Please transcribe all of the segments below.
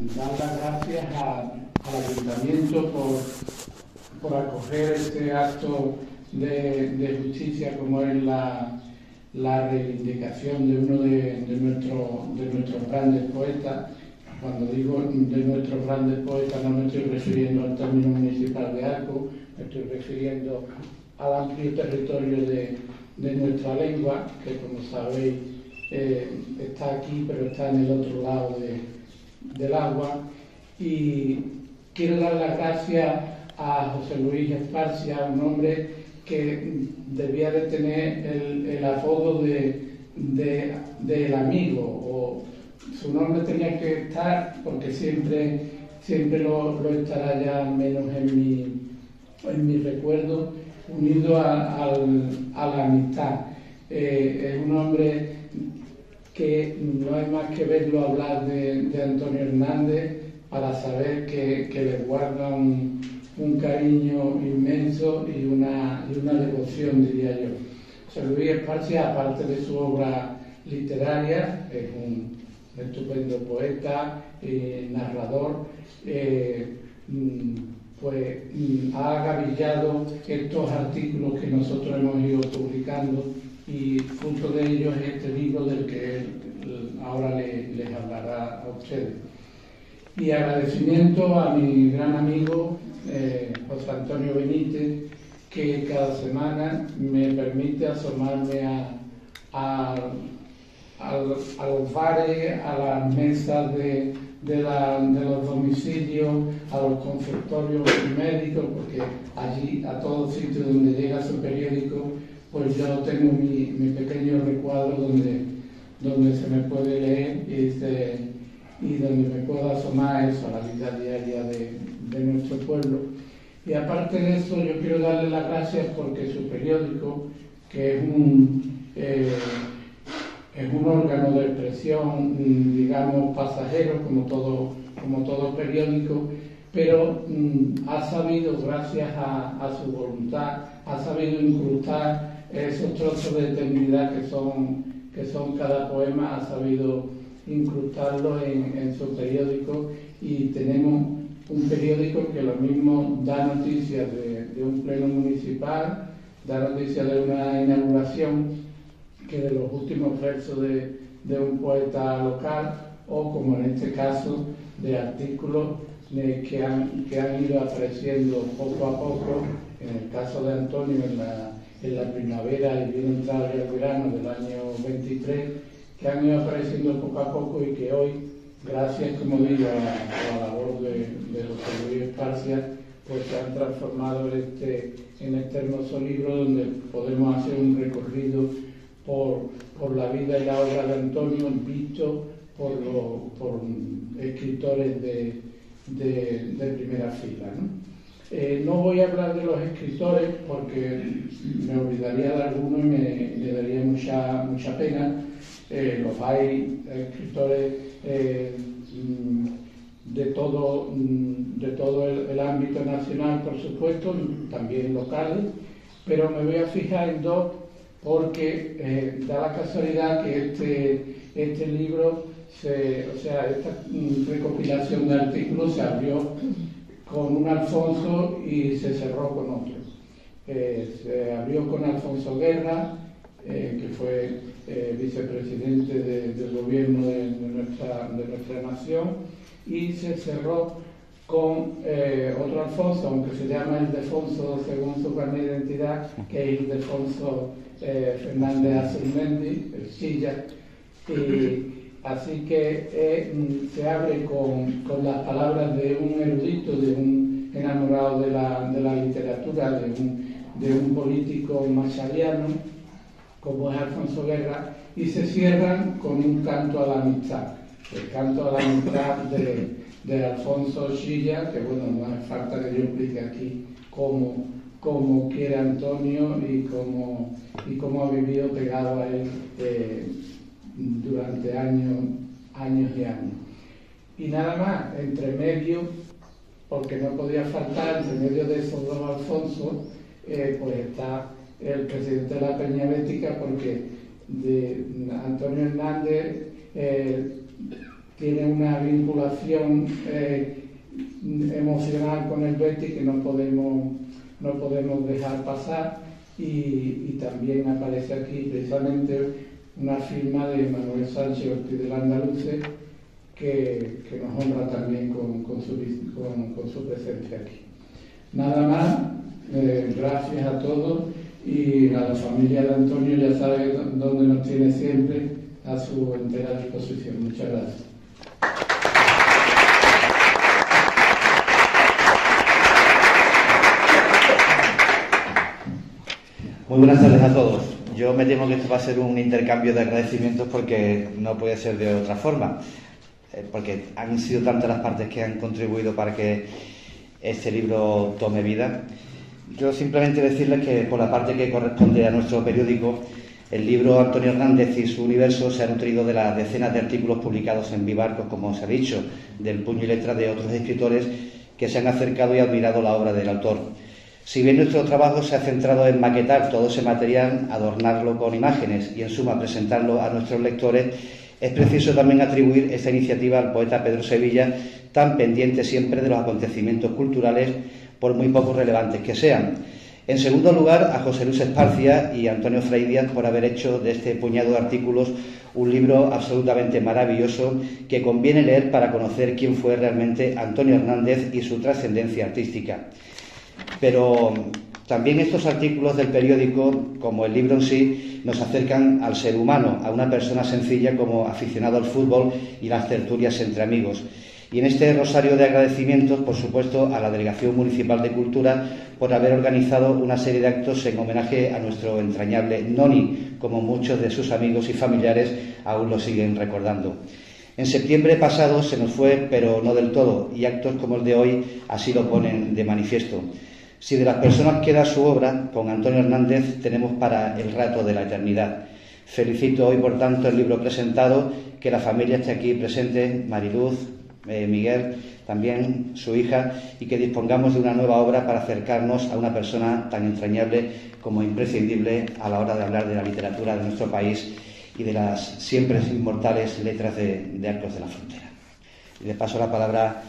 dar las gracias al Ayuntamiento por acoger este acto de justicia como es la reivindicación de uno de nuestros grandes poetas. Cuando digo de nuestros grandes poetas no me estoy refiriendo al término municipal de Arco, me estoy refiriendo al amplio territorio de nuestra lengua, que como sabéis está aquí, pero está en el otro lado del agua. Y quiero dar las gracias a José Luis Esparcia, un hombre que debía de tener el apodo del amigo, o su nombre tenía que estar, porque siempre lo estará ya, al menos en mi recuerdo, unido a la amistad. Es un hombre que no hay más que verlo hablar de Antonio Hernández para saber que le guarda un cariño inmenso y una devoción, diría yo. José Luis Esparcia, aparte de su obra literaria, es un estupendo poeta, narrador, ha agavillado estos artículos que nosotros hemos ido publicando, y fruto de ellos es este libro del que él ahora les hablará a ustedes. Y agradecimiento a mi gran amigo José Antonio Benítez, que cada semana me permite asomarme a los bares, a las mesas de los domicilios, a los consultorios médicos, porque allí, a todos sitios donde llega su periódico, pues yo tengo mi pequeño recuadro donde se me puede leer y donde me puedo asomar eso, a la vida diaria de nuestro pueblo. Y aparte de eso, yo quiero darle las gracias porque su periódico, que es un órgano de expresión, digamos, pasajero, como todo periódico, pero ha sabido, gracias a su voluntad, ha sabido incrustar esos trozos de eternidad que son cada poema, ha sabido incrustarlo en su periódico, y tenemos un periódico que lo mismo da noticias de un pleno municipal, da noticias de una inauguración, que de los últimos versos de un poeta local, o como en este caso de artículos que han ido apareciendo poco a poco, en el caso de Antonio en la primavera y bien entrado el verano del año 23, que han ido apareciendo poco a poco y que hoy, gracias, como digo, a la labor de José Luis Esparcia, pues se han transformado en este hermoso libro donde podemos hacer un recorrido por la vida y la obra de Antonio, visto por escritores de primera fila, ¿no? No voy a hablar de los escritores porque me olvidaría de algunos y me daría mucha pena. Los hay escritores de todo el ámbito nacional, por supuesto, también locales, pero me voy a fijar en dos porque da la casualidad que este libro, esta recopilación de artículos se abrió con un Alfonso y se cerró con otro. Se abrió con Alfonso Guerra, que fue vicepresidente del gobierno de nuestra nación, y se cerró con otro Alfonso, aunque se llama Ildefonso según su carnet de identidad, que es Ildefonso Fernández Azurmendi, el Silla. Así que se abre con las palabras de un erudito, de un enamorado de la literatura, de un político machadiano, como es Alfonso Guerra, y se cierran con un canto a la amistad, el canto a la amistad de Alfonso Silla, que bueno, no hace falta que yo explique aquí cómo quiere Antonio y cómo ha vivido pegado a él durante años y años. Y nada más, entre medio, porque no podía faltar, entre medio de esos dos Alfonsos, pues está el presidente de la Peña Bética, porque de Antonio Hernández tiene una vinculación emocional con el Betis que no podemos dejar pasar, y también aparece aquí precisamente una firma de Manuel Sánchez Ortiz del Andaluce que nos honra también con su presencia aquí. Nada más, gracias a todos, y a la familia de Antonio ya sabe dónde nos tiene siempre a su entera disposición. Muchas gracias. Muy buenas tardes a todos. Yo me temo que esto va a ser un intercambio de agradecimientos porque no puede ser de otra forma, porque han sido tantas las partes que han contribuido para que este libro tome vida. Yo simplemente decirles que por la parte que corresponde a nuestro periódico, el libro Antonio Hernández y su universo se ha nutrido de las decenas de artículos publicados en Vivarcos, como se ha dicho, del puño y letra de otros escritores que se han acercado y admirado la obra del autor. Si bien nuestro trabajo se ha centrado en maquetar todo ese material, adornarlo con imágenes y, en suma, presentarlo a nuestros lectores, es preciso también atribuir esta iniciativa al poeta Pedro Sevilla, tan pendiente siempre de los acontecimientos culturales, por muy poco relevantes que sean. En segundo lugar, a José Luis Esparcia y Antonio Freixas por haber hecho de este puñado de artículos un libro absolutamente maravilloso que conviene leer para conocer quién fue realmente Antonio Hernández y su trascendencia artística. Pero también estos artículos del periódico, como el libro en sí, nos acercan al ser humano, a una persona sencilla como aficionado al fútbol y las tertulias entre amigos. Y en este rosario de agradecimientos, por supuesto, a la Delegación Municipal de Cultura por haber organizado una serie de actos en homenaje a nuestro entrañable Noni, como muchos de sus amigos y familiares aún lo siguen recordando. En septiembre pasado se nos fue, pero no del todo, y actos como el de hoy así lo ponen de manifiesto. Si de las personas queda su obra, con Antonio Hernández tenemos para el rato de la eternidad. Felicito hoy, por tanto, el libro presentado, que la familia esté aquí presente, Mariluz, Miguel, también su hija, y que dispongamos de una nueva obra para acercarnos a una persona tan entrañable como imprescindible a la hora de hablar de la literatura de nuestro país y de las siempre inmortales letras de Arcos de la Frontera. Y le paso la palabra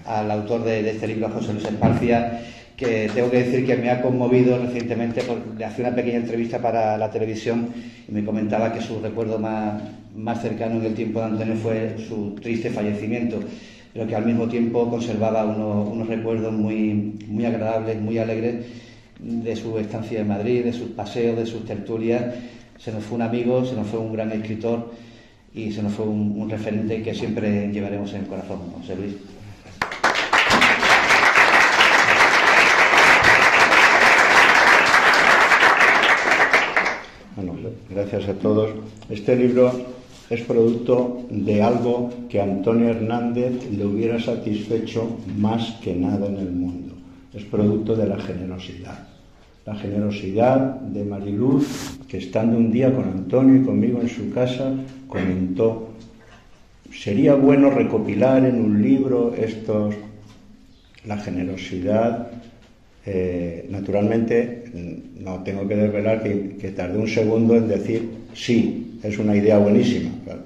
al autor de este libro, José Luis Esparcia, que tengo que decir que me ha conmovido recientemente, le hacía una pequeña entrevista para la televisión y me comentaba que su recuerdo más cercano en el tiempo de Antonio fue su triste fallecimiento, pero que al mismo tiempo conservaba unos recuerdos muy agradables, muy alegres de su estancia en Madrid, de sus paseos, de sus tertulias. Se nos fue un amigo, se nos fue un gran escritor y se nos fue un referente que siempre llevaremos en el corazón, José Luis. Bueno, gracias a todos. Este libro es producto de algo que a Antonio Hernández le hubiera satisfecho más que nada en el mundo. Es producto de la generosidad. La generosidad de Mariluz, que estando un día con Antonio y conmigo en su casa, comentó: sería bueno recopilar en un libro estos... La generosidad, naturalmente, no tengo que desvelar que tardé un segundo en decir sí, es una idea buenísima. Claro.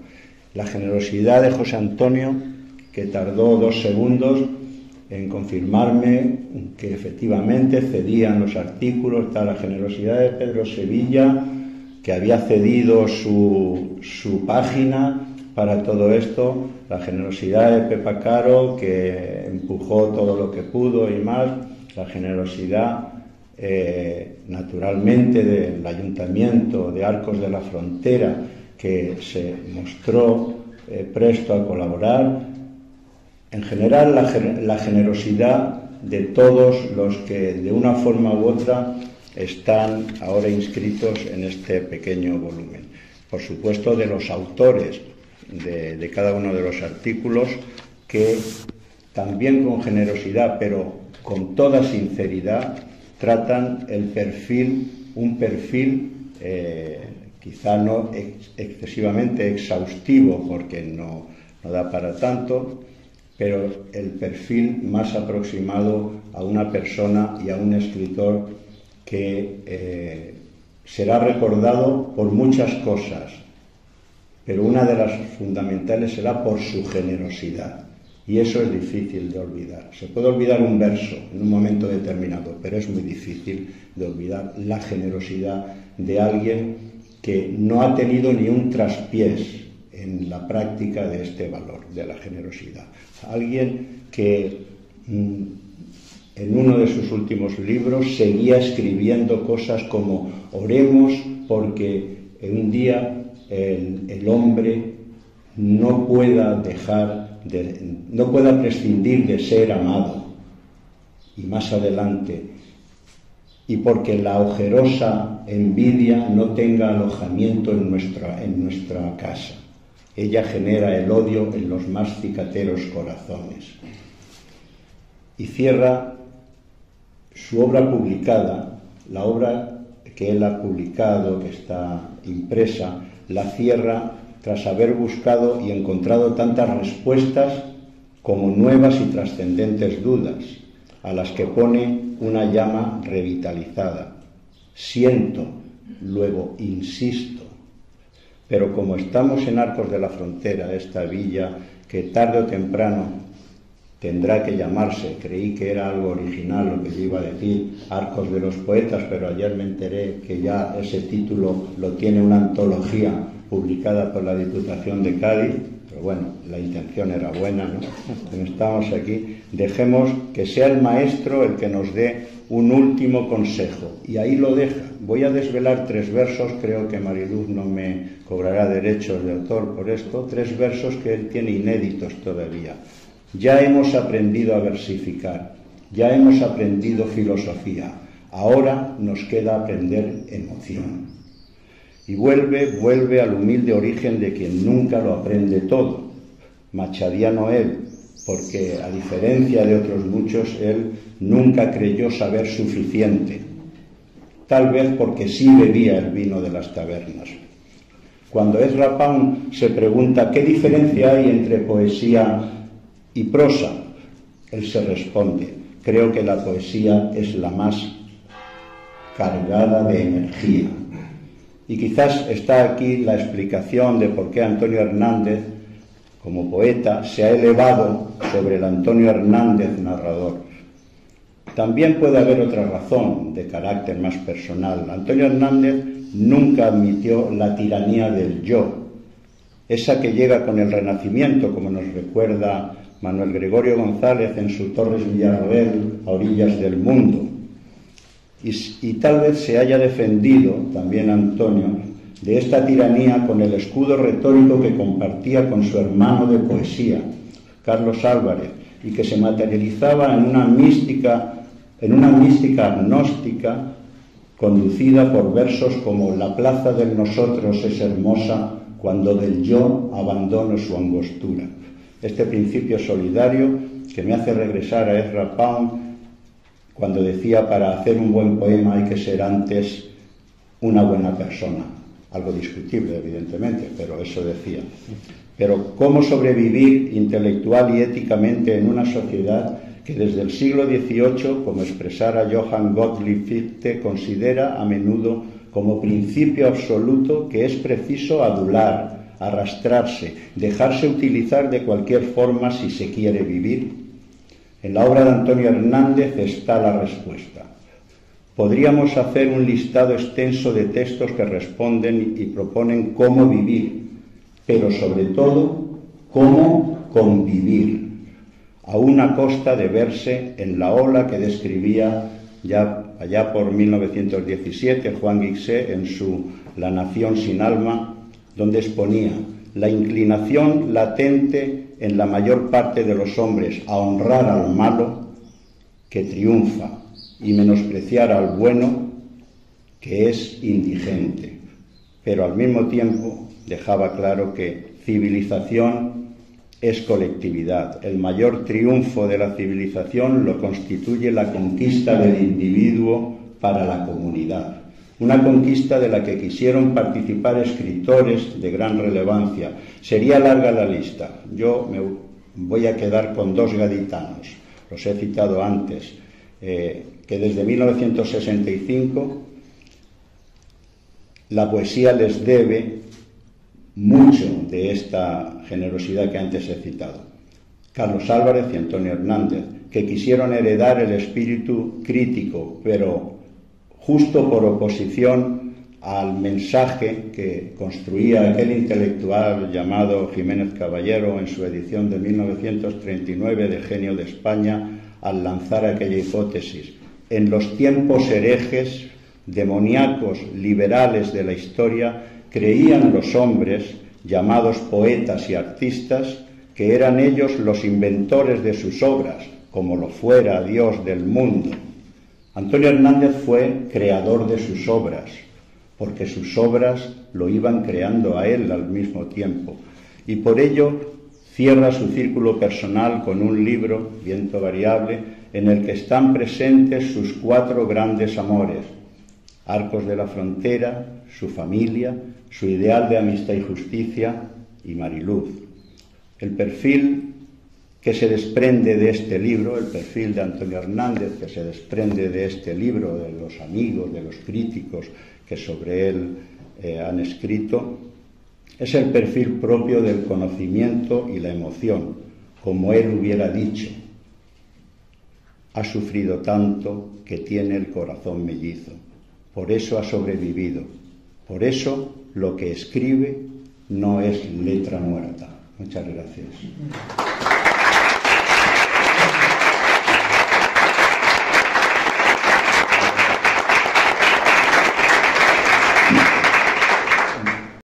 La generosidad de José Antonio, que tardó 2 segundos en confirmarme que efectivamente cedían los artículos, está la generosidad de Pedro Sevilla, que había cedido su página para todo esto, la generosidad de Pepa Caro, que empujó todo lo que pudo y más, la generosidad naturalmente del Ayuntamiento de Arcos de la Frontera, que se mostró presto a colaborar. En general, la generosidad de todos los que de una forma u otra están ahora inscritos en este pequeño volumen. Por supuesto, de los autores de cada uno de los artículos, que también con generosidad, pero con toda sinceridad, tratan un perfil quizá no excesivamente exhaustivo, porque no da para tanto, pero el perfil más aproximado a una persona y a un escritor que será recordado por muchas cosas, pero una de las fundamentales será por su generosidad. Y eso es difícil de olvidar. Se puede olvidar un verso en un momento determinado, pero es muy difícil de olvidar la generosidad de alguien que no ha tenido ni un traspiés en la práctica de este valor, de la generosidad. Alguien que en uno de sus últimos libros seguía escribiendo cosas como: oremos porque un día el hombre no pueda prescindir de ser amado, y más adelante, y porque la ojerosa envidia no tenga alojamiento en nuestra casa. Ella genera el odio en los más cicateros corazones. Y cierra su obra publicada, la obra que él ha publicado, que está impresa, la cierra tras haber buscado y encontrado tantas respuestas como nuevas y trascendentes dudas, a las que pone una llama revitalizada. Siento, luego insisto. Pero como estamos en Arcos de la Frontera, esta villa que tarde o temprano tendrá que llamarse, creí que era algo original lo que yo iba a decir, Arcos de los Poetas, pero ayer me enteré que ya ese título lo tiene una antología publicada por la Diputación de Cádiz, pero bueno, la intención era buena, ¿no? Como estamos aquí, dejemos que sea el maestro el que nos dé un último consejo, y ahí lo deja. Voy a desvelar 3 versos, creo que Mariluz no me cobrará derechos de autor por esto, 3 versos que él tiene inéditos todavía. Ya hemos aprendido a versificar, ya hemos aprendido filosofía, ahora nos queda aprender emoción. Y vuelve al humilde origen de quien nunca lo aprende todo, machadiano él, porque a diferencia de otros muchos, él nunca creyó saber suficiente, tal vez porque sí bebía el vino de las tabernas. Cuando Ezra Pound se pregunta ¿qué diferencia hay entre poesía y prosa?, él se responde: creo que la poesía es la más cargada de energía. Y quizás está aquí la explicación de por qué Antonio Hernández, como poeta, se ha elevado sobre el Antonio Hernández narrador. También puede haber otra razón de carácter más personal. Antonio Hernández nunca admitió la tiranía del yo, esa que llega con el Renacimiento, como nos recuerda Manuel Gregorio González en su Torres Villarroel, A orillas del mundo. Y tal vez se haya defendido también Antonio de esta tiranía con el escudo retórico que compartía con su hermano de poesía, Carlos Álvarez, y que se materializaba en una mística agnóstica conducida por versos como: la plaza del nosotros es hermosa cuando del yo abandono su angostura. Este principio solidario que me hace regresar a Ezra Pound cuando decía: para hacer un buen poema hay que ser antes una buena persona. Algo discutible, evidentemente, pero eso decía. Pero ¿cómo sobrevivir intelectual y éticamente en una sociedad que desde el siglo XVIII, como expresara Johann Gottlieb Fichte, considera a menudo como principio absoluto que es preciso adular, arrastrarse, dejarse utilizar de cualquier forma si se quiere vivir? En la obra de Antonio Hernández está la respuesta. Podríamos hacer un listado extenso de textos que responden y proponen cómo vivir, pero sobre todo, cómo convivir, a una costa de verse en la ola que describía ya allá por 1917 Juan Guixé en su La nación sin alma, donde exponía la inclinación latente en la mayor parte de los hombres a honrar al malo, que triunfa, y menospreciar al bueno, que es indigente. Pero al mismo tiempo dejaba claro que civilización es colectividad. El mayor triunfo de la civilización lo constituye la conquista del individuo para la comunidad. Una conquista de la que quisieron participar escritores de gran relevancia. Sería larga la lista. Yo me voy a quedar con 2 gaditanos. Los he citado antes, que desde 1965 la poesía les debe mucho de esta generosidad que antes he citado. Carlos Álvarez y Antonio Hernández, que quisieron heredar el espíritu crítico, pero justo por oposición al mensaje que construía aquel intelectual llamado Jiménez Caballero en su edición de 1939 de Genio de España, al lanzar aquella hipótesis. En los tiempos herejes, demoníacos, liberales de la historia, creían los hombres, llamados poetas y artistas, que eran ellos los inventores de sus obras, como lo fuera Dios del mundo. Antonio Hernández fue creador de sus obras, porque sus obras lo iban creando a él al mismo tiempo, y por ello cierra su círculo personal con un libro, Viento Variable, en el que están presentes sus 4 grandes amores: Arcos de la Frontera, su familia, su ideal de amistad y justicia y Mariluz. El perfil que se desprende de este libro, el perfil de Antonio Hernández que se desprende de este libro, de los amigos, de los críticos que sobre él han escrito, es el perfil propio del conocimiento y la emoción, como él hubiera dicho. Ha sufrido tanto que tiene el corazón mellizo, por eso ha sobrevivido, por eso lo que escribe no es letra muerta. Muchas gracias.